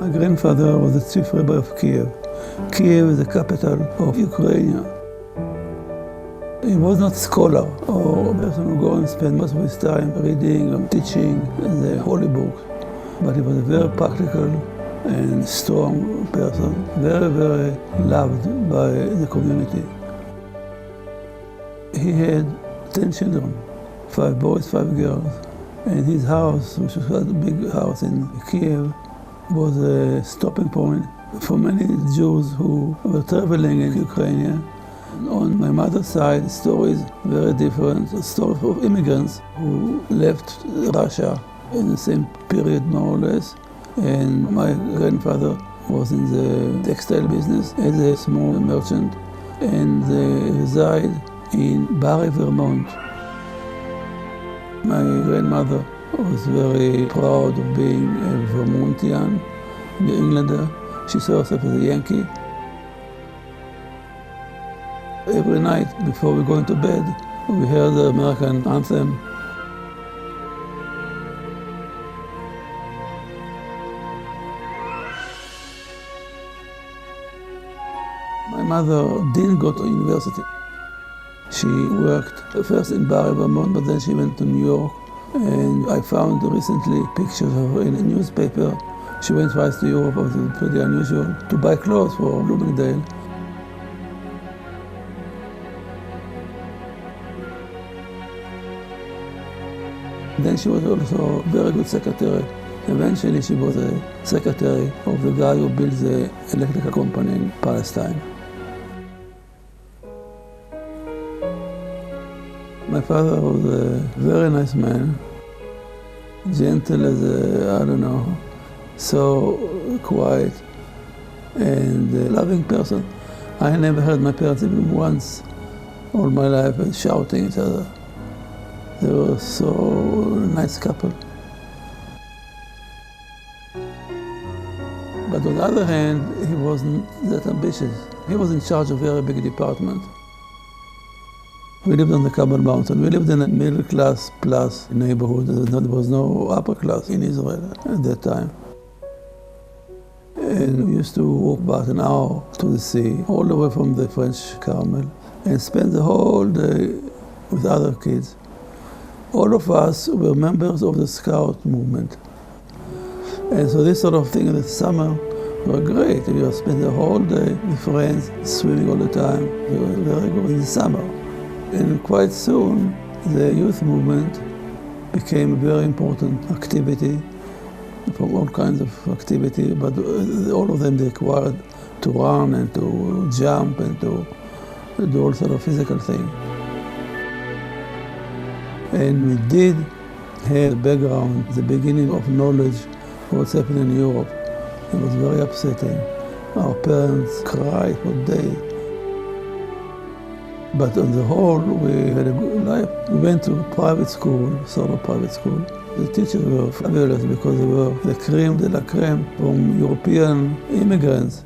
My grandfather was the chief rabbi of Kiev. Kiev is the capital of Ukraine. He was not a scholar or a person who go and spend most of his time reading and teaching the holy book, but he was a very practical and strong person, very, very loved by the community. He had 10 children, 5 boys, 5 girls, and his house, which was a big house in Kiev, was a stopping point for many Jews who were traveling in Ukraine. On my mother's side, the story is very different. A story of immigrants who left Russia in the same period, more or less. And my grandfather was in the textile business as a small merchant, and they reside in Barry, Vermont. My grandmother was very proud of being a Vermontian, New Englander. She saw herself as a Yankee. Every night before we go into bed, we hear the American anthem. My mother didn't go to university. She worked first in Barry, Vermont, but then she went to New York. And I found recently pictures of her in a newspaper. She went twice to Europe, it was pretty unusual, to buy clothes for Bloomingdale. Then she was also a very good secretary. Eventually she was a secretary of the guy who built the electrical company in Palestine. My father was a very nice man, gentle as a, I don't know, so quiet and a loving person. I never heard my parents even once all my life shouting at each other. They were so nice couple. But on the other hand, he wasn't that ambitious. He was in charge of a very big department. We lived on the Kabul Mountain. We lived in a middle class plus neighborhood. There was no upper class in Israel at that time. And we used to walk about an hour to the sea, all the way from the French Carmel, and spend the whole day with other kids. All of us were members of the Scout movement. And so this sort of thing in the summer were great. We spent the whole day with friends, swimming all the time. We were very good in the summer. And quite soon, the youth movement became a very important activity, from all kinds of activity, but all of them required to run and to jump and to do all sort of physical things. And we did have a background, the beginning of knowledge of what's happening in Europe. It was very upsetting. Our parents cried for days. But on the whole, we had a good life. We went to private school, sort of private school. The teachers were fabulous because they were the crème de la crème from European immigrants.